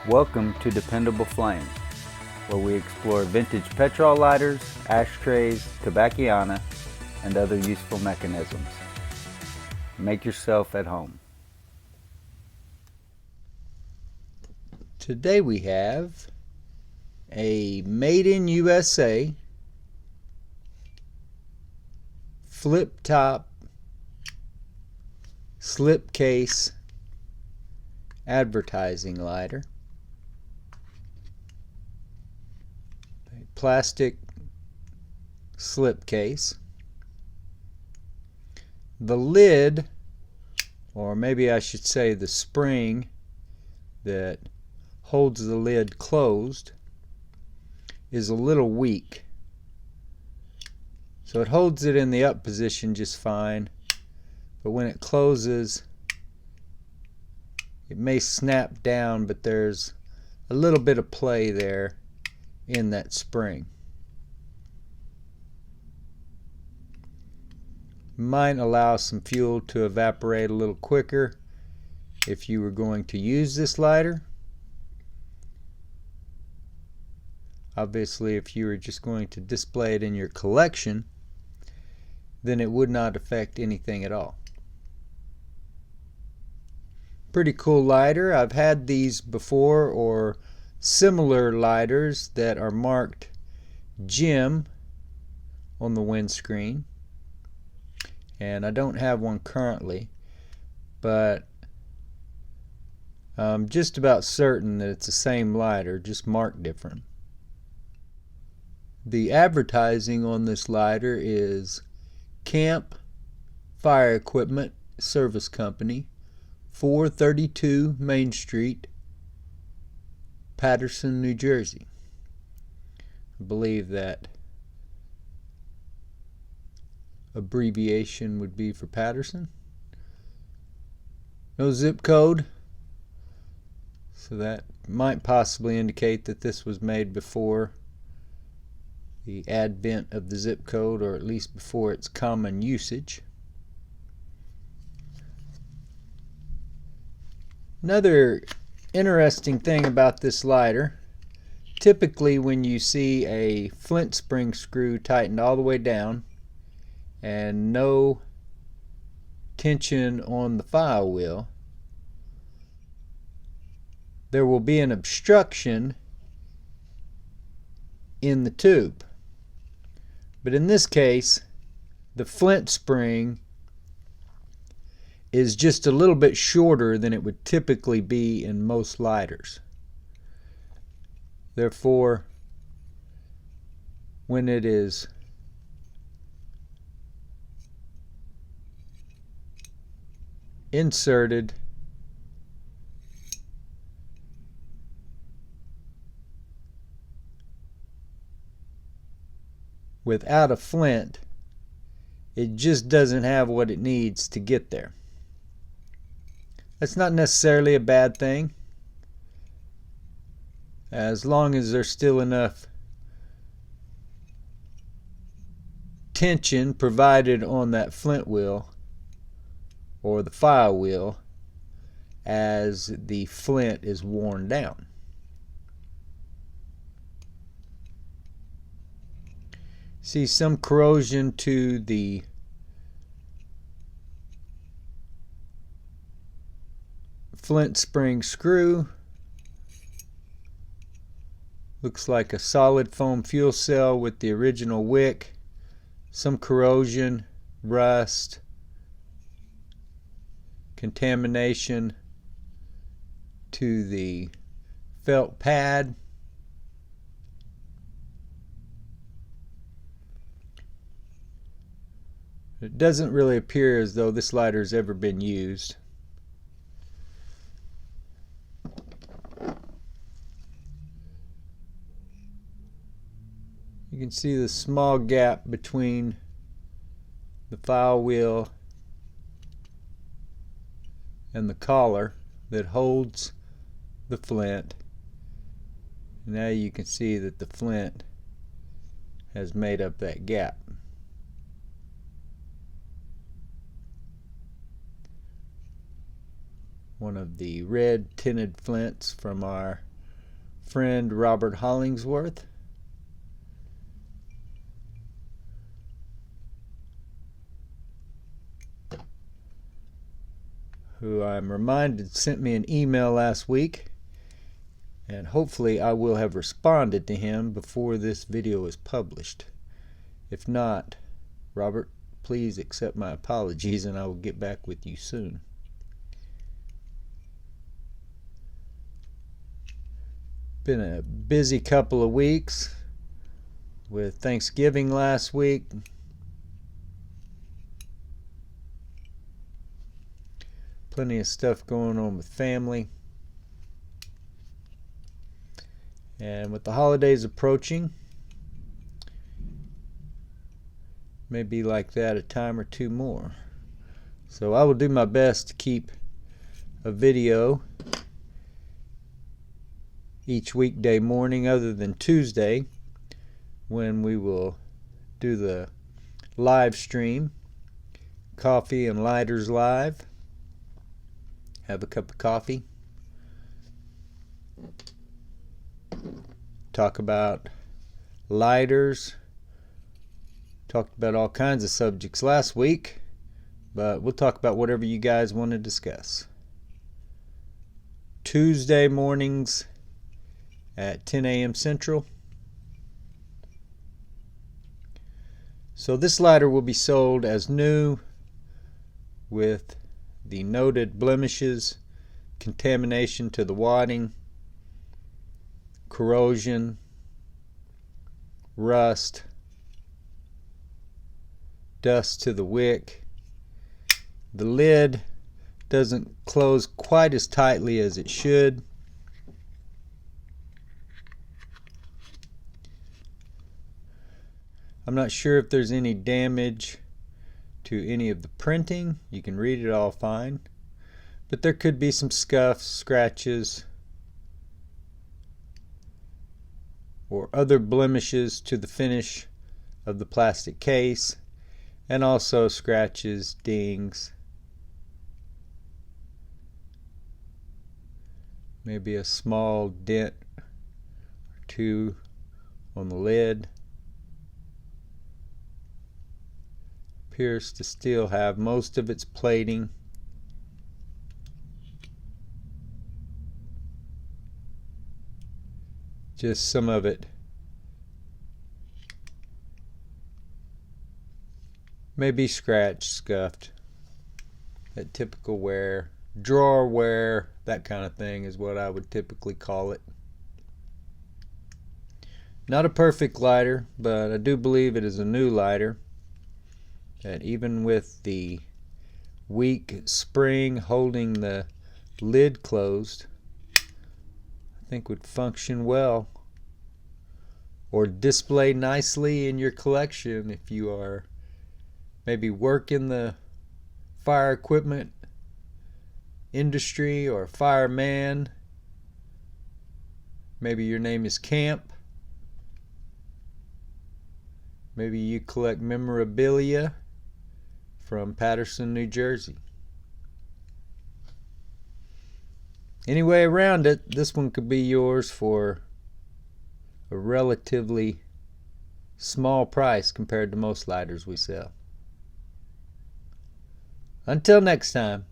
Welcome to Dependable Flame, where we explore vintage petrol lighters, ashtrays, tobacconiana, and other useful mechanisms. Make yourself at home. Today we have a made in USA flip top slipcase advertising lighter. Plastic slipcase. The lid, or maybe I should say the spring that holds the lid closed, is a little weak. So it holds it in the up position just fine, but when it closes it may snap down, but there's a little bit of play there in that spring. Might allow some fuel to evaporate a little quicker if you were going to use this lighter. Obviously, if you were just going to display it in your collection, then it would not affect anything at all. Pretty cool lighter. I've had these before, or similar lighters that are marked Jim on the windscreen, and I don't have one currently, but I'm just about certain that it's the same lighter, just marked different. The advertising on this lighter is Kamp Fire Equipment Service Company, 432 Main Street, Patterson, New Jersey. I believe that abbreviation would be for Patterson. No zip code, so that might possibly indicate that this was made before the advent of the zip code, or at least before its common usage. Another interesting thing about this lighter, typically when you see a flint spring screw tightened all the way down and no tension on the file wheel, there will be an obstruction in the tube. But in this case, the flint spring is just a little bit shorter than it would typically be in most lighters. Therefore, when it is inserted, without a flint, it just doesn't have what it needs to get there. That's not necessarily a bad thing, as long as there's still enough tension provided on that flint wheel or the file wheel as the flint is worn down. See some corrosion to the flint spring screw. Looks like a solid foam fuel cell with the original wick. Some corrosion, rust, contamination to the felt pad. It doesn't really appear as though this lighter has ever been used. You can see the small gap between the file wheel and the collar that holds the flint. Now you can see that the flint has made up that gap. One of the red tinted flints from our friend Robert Hollingsworth. Who I'm reminded sent me an email last week, and hopefully I will have responded to him before this video is published. If not, Robert, please accept my apologies and I will get back with you soon. Been a busy couple of weeks with Thanksgiving last week. Plenty of stuff going on with family. And with the holidays approaching, may be like that a time or two more. So I will do my best to keep a video each weekday morning other than Tuesday, when we will do the live stream, Coffee and Lighters Live. Have a cup of coffee, talk about lighters, talked about all kinds of subjects last week, but we'll talk about whatever you guys want to discuss. Tuesday mornings at 10 a.m. Central. So this lighter will be sold as new with the noted blemishes, contamination to the wadding, corrosion, rust, dust to the wick. The lid doesn't close quite as tightly as it should. I'm not sure if there's any damage to any of the printing. You can read it all fine, but there could be some scuffs, scratches, or other blemishes to the finish of the plastic case, and also scratches, dings, maybe a small dent or two on the lid. Appears to still have most of its plating. Just some of it may be scratched, scuffed. That typical wear, drawer wear, that kind of thing is what I would typically call it. Not a perfect lighter, but I do believe it is a new lighter that even with the weak spring holding the lid closed, I think would function well or display nicely in your collection if you are maybe working the fire equipment industry or fireman. Maybe your name is Kamp. Maybe you collect memorabilia from Patterson, New Jersey. Anyway, around it, this one could be yours for a relatively small price compared to most lighters we sell. Until next time.